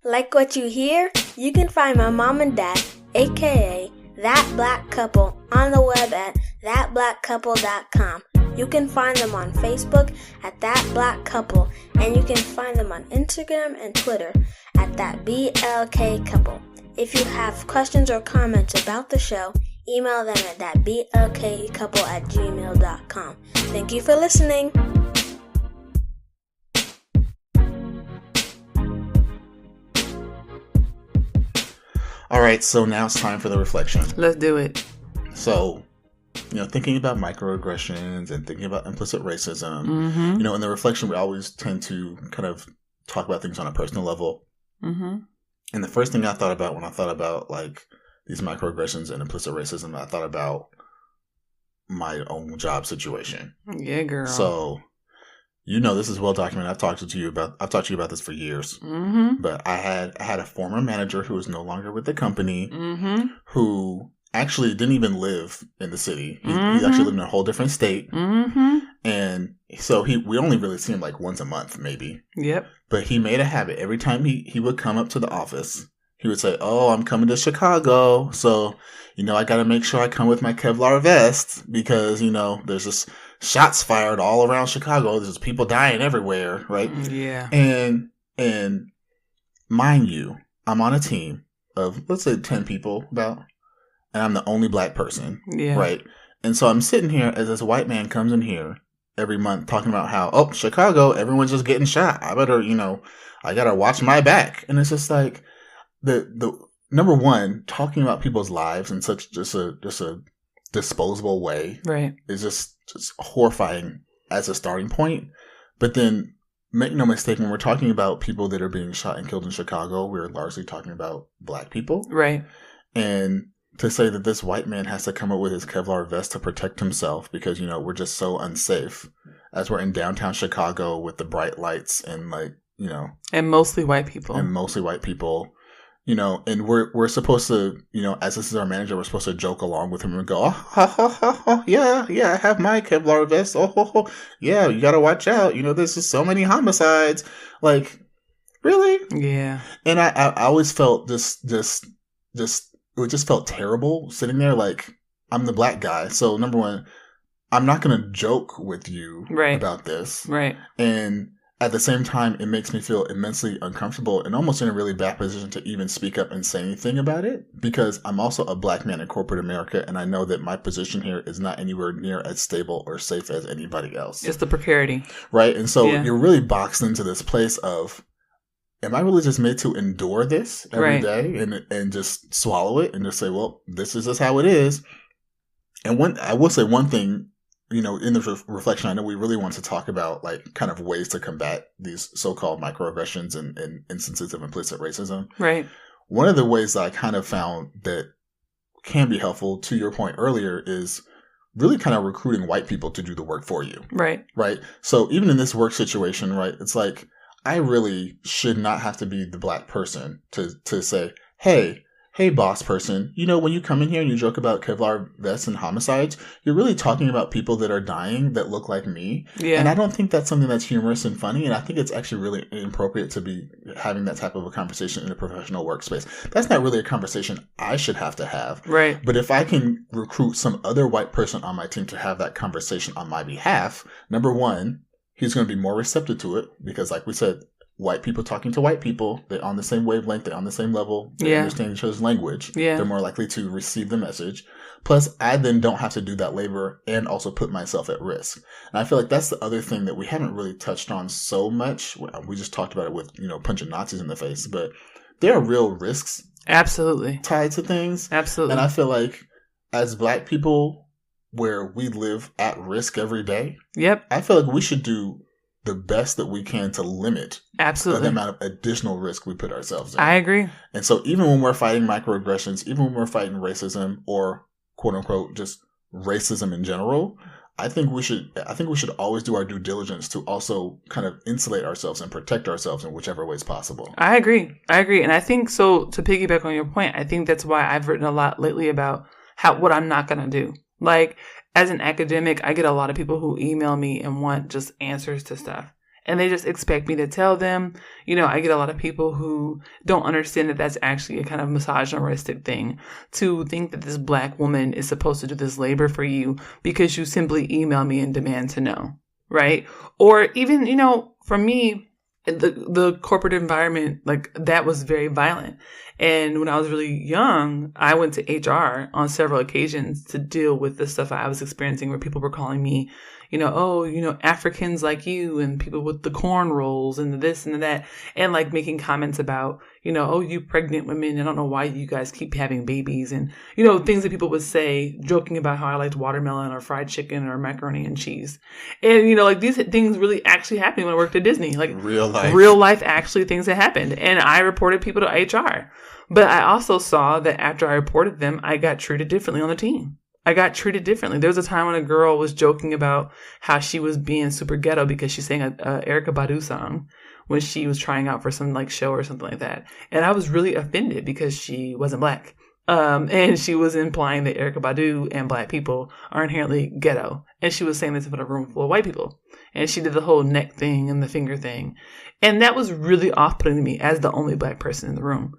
Like what you hear? You can find my mom and dad, aka That Black Couple, on the web at thatblackcouple.com. You can find them on Facebook at That Black Couple, and you can find them on Instagram and Twitter at That BLK Couple. If you have questions or comments about the show, email them at thatblkcouple@gmail.com. Thank you for listening. All right, so now it's time for the reflection. Let's do it. So, thinking about microaggressions and thinking about implicit racism, mm-hmm. In the reflection, we always tend to kind of talk about things on a personal level. Mm-hmm. And the first thing I thought about when I thought about like these microaggressions and implicit racism, I thought about my own job situation. Yeah, girl. So, this is well documented. I've talked to you about this for years. Mm-hmm. But I had a former manager who is no longer with the company, mm-hmm. who actually didn't even live in the city. He mm-hmm. actually lived in a whole different state. Mm-hmm. And so we only really see him like once a month, maybe. Yep. But he made a habit. Every time he would come up to the office, he would say, "Oh, I'm coming to Chicago. So, I got to make sure I come with my Kevlar vest because, there's just shots fired all around Chicago. There's people dying everywhere." Right. Yeah. And mind you, I'm on a team of, let's say 10 people and I'm the only black person. Yeah. Right. And so I'm sitting here as this white man comes in here every month talking about how, Chicago, everyone's just getting shot. I better, I got to watch my back. And it's just like the number one, talking about people's lives in such just a disposable way. Right. Is just horrifying as a starting point. But then make no mistake, when we're talking about people that are being shot and killed in Chicago, we're largely talking about black people. Right. And to say that this white man has to come up with his Kevlar vest to protect himself because, we're just so unsafe as we're in downtown Chicago with the bright lights and and mostly white people. And we're supposed to, as this is our manager, we're supposed to joke along with him and go, "Oh, ha, ha, ha, ha, yeah, I have my Kevlar vest. Oh, yeah, you got to watch out. There's just so many homicides." Like, really? Yeah. And I always felt it just felt terrible sitting there. Like, I'm the black guy. So number one, I'm not going to joke with you about this. Right. And at the same time, it makes me feel immensely uncomfortable and almost in a really bad position to even speak up and say anything about it because I'm also a black man in corporate America and I know that my position here is not anywhere near as stable or safe as anybody else. It's the precarity. Right? And so you're really boxed into this place of, am I really just made to endure this every day and just swallow it and just say, well, this is just how it is? And I will say one thing, in the reflection, I know we really want to talk about like kind of ways to combat these so-called microaggressions and instances of implicit racism. Right. One of the ways that I kind of found that can be helpful, to your point earlier, is really kind of recruiting white people to do the work for you. Right. Right. So even in this work situation, right, it's like, I really should not have to be the black person to say, hey, hey, boss person, when you come in here and you joke about Kevlar vests and homicides, you're really talking about people that are dying that look like me. Yeah. And I don't think that's something that's humorous and funny. And I think it's actually really inappropriate to be having that type of a conversation in a professional workspace. That's not really a conversation I should have to have. Right. But if I can recruit some other white person on my team to have that conversation on my behalf, number one, he's going to be more receptive to it because, like we said, white people talking to white people, they're on the same wavelength, they're on the same level, they understand each other's language, they're more likely to receive the message. Plus, I then don't have to do that labor and also put myself at risk. And I feel like that's the other thing that we haven't really touched on so much. We just talked about it with, punching Nazis in the face, but there are real risks absolutely tied to things. Absolutely. And I feel like as Black people, where we live at risk every day, I feel like we should do the best that we can to limit the amount of additional risk we put ourselves in. I agree. And so even when we're fighting microaggressions, even when we're fighting racism or quote unquote just racism in general, I think we should always do our due diligence to also kind of insulate ourselves and protect ourselves in whichever ways possible. I agree. And I think so, to piggyback on your point, I think that's why I've written a lot lately about what I'm not going to do. Like, as an academic, I get a lot of people who email me and want just answers to stuff. And they just expect me to tell them. I get a lot of people who don't understand that that's actually a kind of misogynistic thing, to think that this Black woman is supposed to do this labor for you because you simply email me and demand to know, right? Or even, for me, the corporate environment, like, that was very violent. And when I was really young, I went to HR on several occasions to deal with the stuff I was experiencing, where people were calling me, Africans like you, and people with the corn rolls and this and that, and like making comments about, you pregnant women, I don't know why you guys keep having babies, and, things that people would say, joking about how I liked watermelon or fried chicken or macaroni and cheese. And, like, these things really actually happened when I worked at Disney, like real life actually things that happened. And I reported people to HR. But I also saw that after I reported them, I got treated differently on the team. I got treated differently. There was a time when a girl was joking about how she was being super ghetto because she sang a Erykah Badu song when she was trying out for some like show or something like that. And I was really offended because she wasn't Black. And she was implying that Erykah Badu and Black people are inherently ghetto. And she was saying this in a room full of white people. And she did the whole neck thing and the finger thing. And that was really off-putting to me as the only Black person in the room.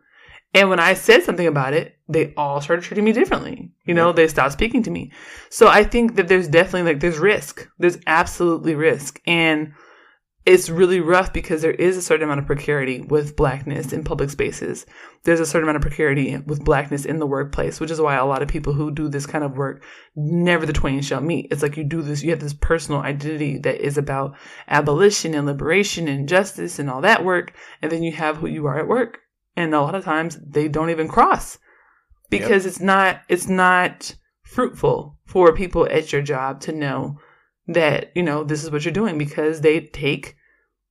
And when I said something about it, they all started treating me differently. They stopped speaking to me. So I think that there's definitely, there's risk. There's absolutely risk. And it's really rough because there is a certain amount of precarity with Blackness in public spaces. There's a certain amount of precarity with Blackness in the workplace, which is why a lot of people who do this kind of work, never the twain shall meet. It's like you have this personal identity that is about abolition and liberation and justice and all that work. And then you have who you are at work. And a lot of times they don't even cross because it's not fruitful for people at your job to know that, this is what you're doing, because they take,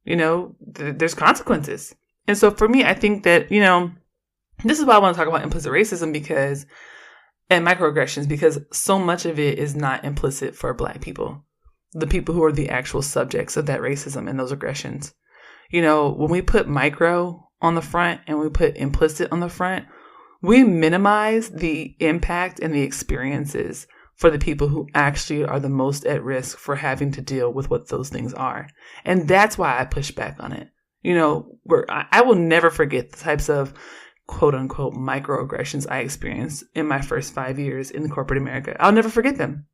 there's consequences. And so for me, I think that, this is why I want to talk about implicit racism and microaggressions, because so much of it is not implicit for Black people, the people who are the actual subjects of that racism and those aggressions. When we put micro on the front and we put implicit on the front, we minimize the impact and the experiences for the people who actually are the most at risk for having to deal with what those things are. And that's why I push back on it. Where I will never forget the types of quote unquote microaggressions I experienced in my first 5 years in corporate America. I'll never forget them.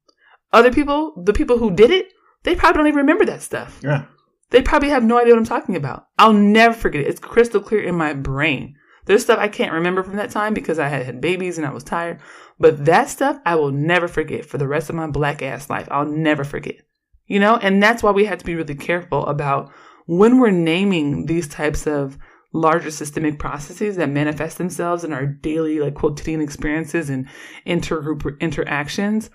Other people, the people who did it, they probably don't even remember that stuff. Yeah. They probably have no idea what I'm talking about. I'll never forget it. It's crystal clear in my brain. There's stuff I can't remember from that time because I had babies and I was tired. But that stuff I will never forget for the rest of my Black ass life. I'll never forget. And that's why we have to be really careful about when we're naming these types of larger systemic processes that manifest themselves in our daily, like, quotidian experiences and intergroup interactions,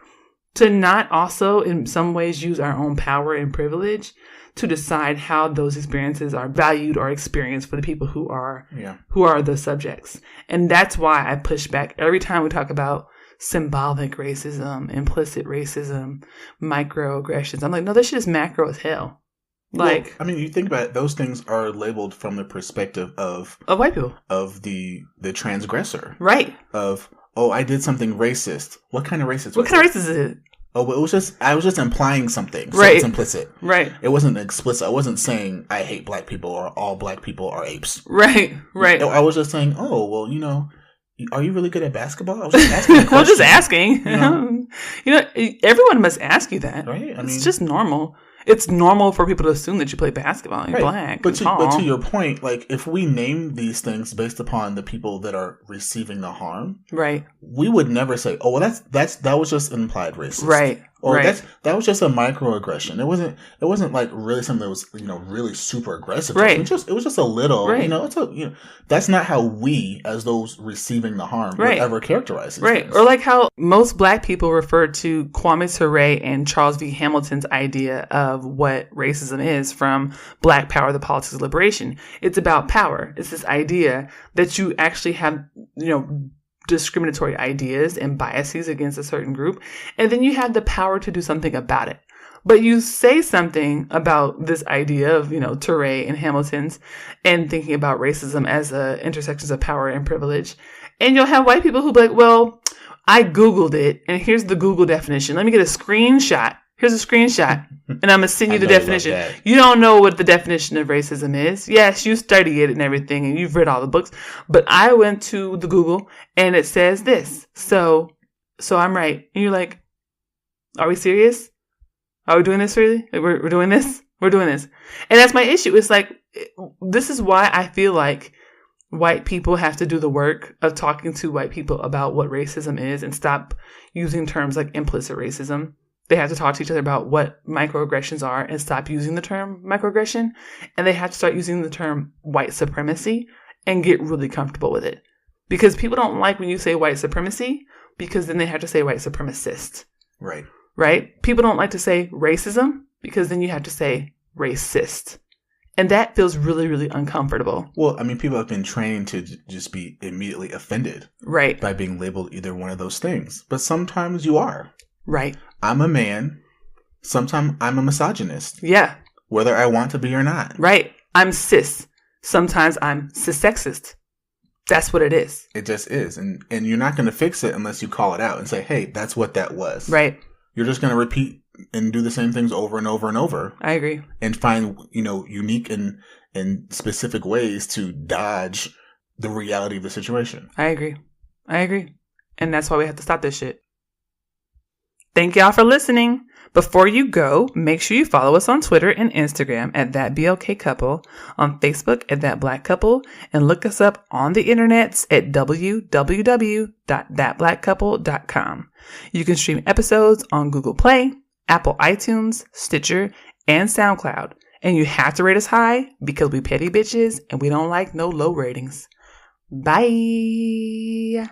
to not also in some ways use our own power and privilege to decide how those experiences are valued or experienced for the people who are the subjects. And that's why I push back every time we talk about symbolic racism, implicit racism, microaggressions. I'm like, no, this shit is macro as hell. Like, well, I mean, you think about it, those things are labeled from the perspective of white people, of the transgressor, right? Of, oh, I did something racist. What kind of racist? What kind of racist is it? Oh, well, I was just implying something. So Right. It's implicit. Right. It wasn't explicit. I wasn't saying I hate black people or all black people are apes. Right. Right. I was just saying, oh, well, are you really good at basketball? I was just asking. I'm just asking. Everyone must ask you that. Right? It's just normal. It's normal for people to assume that you play basketball and you're black. But to your point, like, if we name these things based upon the people that are receiving the harm, right, we would never say, oh, well, that was just implied racist. Right. Or right. that was just a microaggression. It wasn't like really something that was, really super aggressive. Right. It was just a little, right. That's not how we, as those receiving the harm, right. would ever characterize these right. things. Or like how most black people refer to Kwame Ture and Charles V. Hamilton's idea of what racism is from Black Power, the Politics of Liberation. It's about power. It's this idea that you actually have, discriminatory ideas and biases against a certain group, and then you have the power to do something about it. But you say something about this idea of, Ture and Hamilton's and thinking about racism as intersections of power and privilege, and you'll have white people who be like, well, I Googled it, and here's the Google definition. Let me get a screenshot. Here's a screenshot, and I'm going to send you the definition. You don't know what the definition of racism is. Yes, you study it and everything, and you've read all the books, but I went to the Google, and it says this. So I'm right. And you're like, are we serious? Are we doing this really? We're doing this? We're doing this. And that's my issue. It's like, this is why I feel like white people have to do the work of talking to white people about what racism is and stop using terms like implicit racism. They have to talk to each other about what microaggressions are and stop using the term microaggression. And they have to start using the term white supremacy and get really comfortable with it. Because people don't like when you say white supremacy, because then they have to say white supremacist. Right. Right? People don't like to say racism, because then you have to say racist. And that feels really, really uncomfortable. Well, I mean, people have been trained to just be immediately offended. Right. By being labeled either one of those things. But sometimes you are. Right. I'm a man. Sometimes I'm a misogynist. Yeah. Whether I want to be or not. Right. I'm cis. Sometimes I'm cis-sexist. That's what it is. It just is. And you're not going to fix it unless you call it out and say, hey, that's what that was. Right. You're just going to repeat and do the same things over and over and over. I agree. And find, unique and specific ways to dodge the reality of the situation. I agree. And that's why we have to stop this shit. Thank y'all for listening. Before you go, make sure you follow us on Twitter and Instagram at ThatBLKCouple, on Facebook at ThatBlackCouple, and look us up on the internets at www.thatblackcouple.com. You can stream episodes on Google Play, Apple iTunes, Stitcher, and SoundCloud. And you have to rate us high because we petty bitches and we don't like no low ratings. Bye.